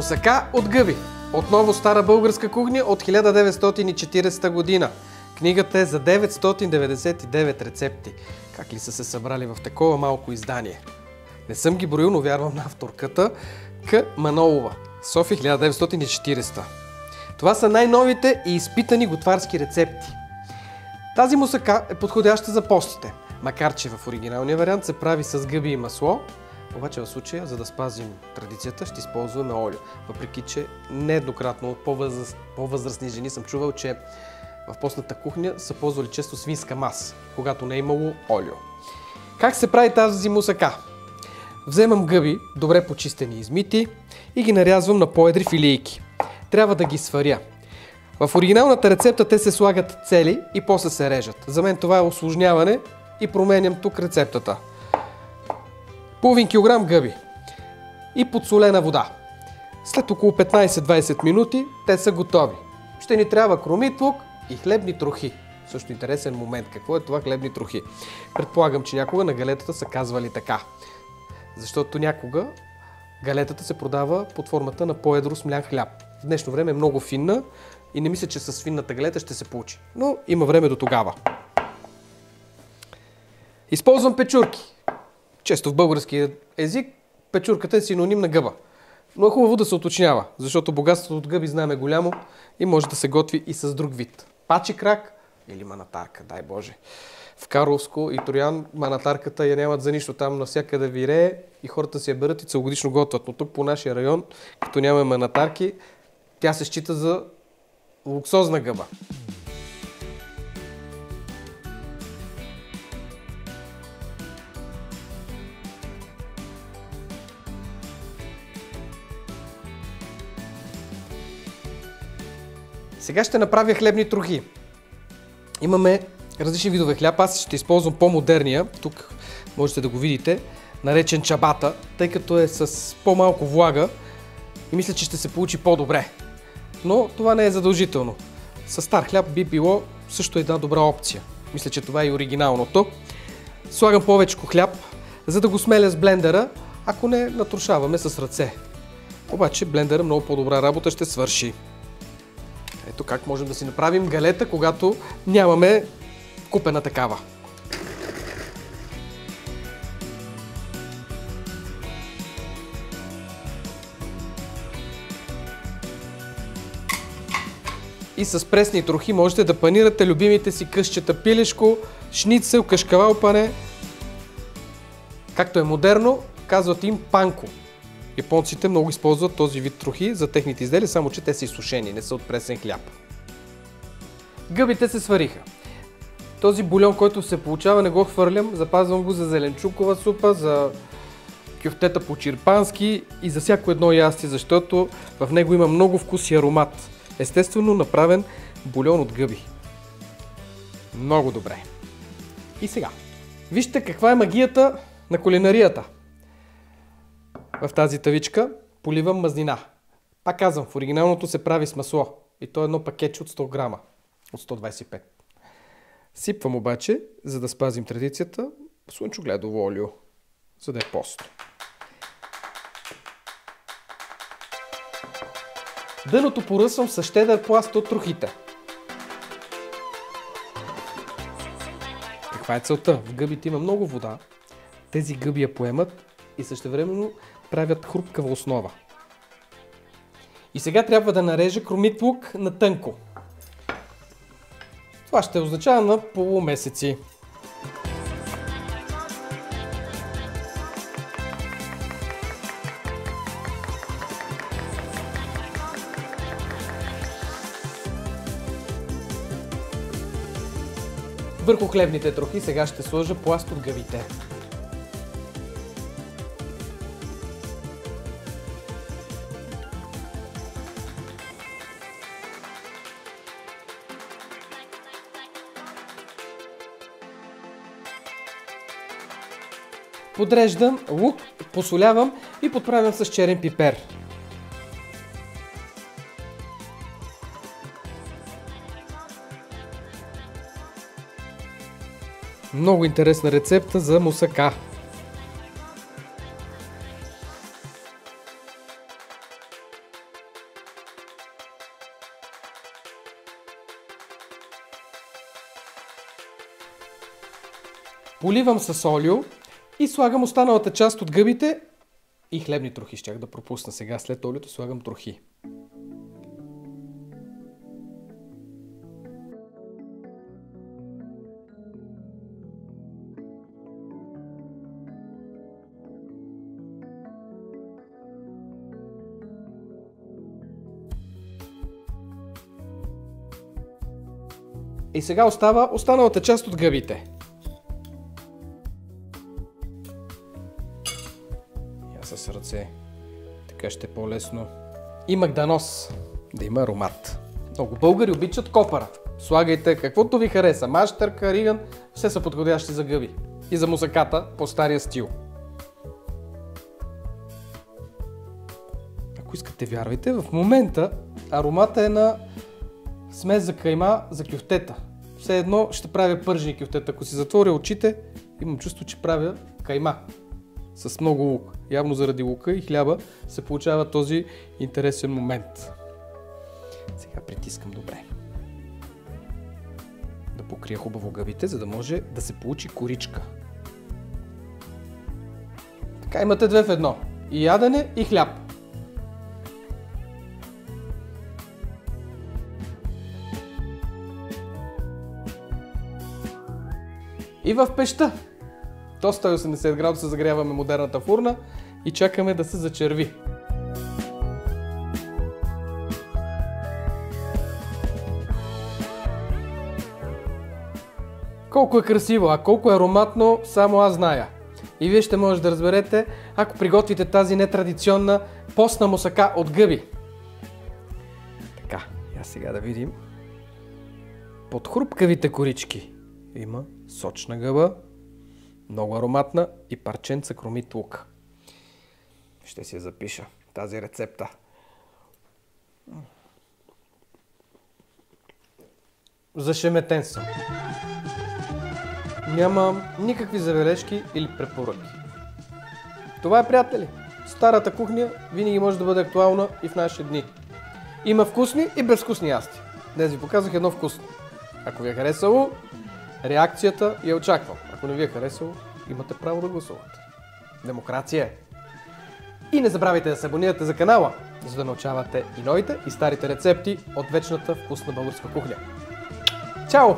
Мусака от гъби. Отново стара българска кухня от 1940 година. Книгата е за 999 рецепти. Как ли са се събрали в такова малко издание? Не съм ги броил, но вярвам на авторката К. Манолова. София 1940. Това са най-новите и изпитани готварски рецепти. Тази мусака е подходяща за постите, макар че в оригиналния вариант се прави с гъби и масло. Обаче в случая, за да спазим традицията, ще използваме олио. Въпреки че нееднократно от по-възрастни жени съм чувал, че в постната кухня са ползвали често свинска маса, когато не е имало олио. Как се прави тази мусака? Вземам гъби, добре почистени и измити, и ги нарязвам на по-едри филийки. Трябва да ги сваря. В оригиналната рецепта те се слагат цели и после се режат. За мен това е усложняване и променям тук рецептата. Половин килограм гъби и подсолена вода. След около 15-20 минути те са готови. Ще ни трябва кромитлук и хлебни трохи. Също интересен момент. Какво е това хлебни трохи? Предполагам, че някога на галетата са казвали така. Защото някога галетата се продава под формата на по-едро смлян хляб. В днешно време е много финна и не мисля, че с финната галета ще се получи. Но има време до тогава. Използвам печурки. Често в българския език печурката е синоним на гъба. Но е хубаво да се уточнява, защото богатството от гъби знаем е голямо и може да се готви и с друг вид. Пачи крак или манатарка, дай Боже. В Карловско и Троян манатарката я нямат за нищо, там навсякъде вирее и хората си я берат и целогодишно готвят. Но тук по нашия район, като нямаме манатарки, тя се счита за луксозна гъба. Сега ще направя хлебни трохи. Имаме различни видове хляб. Аз ще използвам по-модерния. Тук можете да го видите. Наречен чабата, тъй като е с по-малко влага и мисля, че ще се получи по-добре. Но това не е задължително. С стар хляб би било също една добра опция. Мисля, че това е и оригиналното. Слагам повече хляб, за да го смеля с блендера, ако не натрушаваме с ръце. Обаче блендера много по-добра работа ще свърши. Ето как можем да си направим галета, когато нямаме купена такава. И с пресни трохи можете да панирате любимите си късчета пилешко, шницел, кашкавал пане. Както е модерно, казват им панко. Японците много използват този вид трохи за техните изделия, само че те са изсушени, не са от пресен хляб. Гъбите се свариха. Този бульон, който се получава, не го хвърлям, запазвам го за зеленчукова супа, за кюфтета по чирпански и за всяко едно ястие, защото в него има много вкус и аромат. Естествено направен бульон от гъби. Много добре. И сега, вижте каква е магията на кулинарията. В тази тавичка поливам мазнина. Пак казвам, в оригиналното се прави с масло. И то е едно пакетче от 100 грама. От 125. Сипвам обаче, за да спазим традицията, слънчогледово олио, за да е пост. Дъното поръсвам с щедър пласт от трохите. Каква е целта? В гъбите има много вода. Тези гъби я поемат и същевременно правят хрупкава основа. И сега трябва да нарежа кромитлук на тънко. Това ще означава на полумесеци. Върху хлебните трохи сега ще сложа пласт от гъбите. Подреждам лук, посолявам и подправям с черен пипер. Много интересна рецепта за мусака. Поливам с олио и слагам останалата част от гъбите и хлебни трохи. Щях да пропусна сега, след олиото слагам трохи. И сега остава останалата част от гъбите. Я с ръце. Така ще е по-лесно. И магданос. Да има аромат. Много българи обичат копъра. Слагайте каквото ви хареса. Мащърка, риган, все са подходящи за гъби. И за мусаката по стария стил. Ако искате, вярвайте, в момента аромата е на смес за кайма за кюфтета. Все едно ще правя пържени кюфтета. Ако си затворя очите, имам чувство, че правя кайма. С много лук. Явно заради лука и хляба се получава този интересен момент. Сега притискам добре. Да покрия хубаво гъбите, за да може да се получи коричка. Така имате две в едно. И ядене, и хляб. И в пещта. До 180 градуса загряваме модерната фурна и чакаме да се зачерви. Колко е красиво, а колко е ароматно, само аз зная. И вие ще можете да разберете, ако приготвите тази нетрадиционна постна мусака от гъби. Така, я сега да видим. Под хрупкавите корички има сочна гъба, много ароматна и парчен цакромит лук. Ще си я запиша тази рецепта. Зашеметен съм. Нямам никакви забележки или препоръки. Това е, приятели. Старата кухня винаги може да бъде актуална и в наши дни. Има вкусни и безвкусни ястия. Днес ви показах едно вкусно. Ако ви е харесало, реакцията я очаквам. Ако не ви е харесало, имате право да гласувате. Демокрация е. И не забравяйте да се абонирате за канала, за да научавате и новите и старите рецепти от вечната вкусна българска кухня. Чао!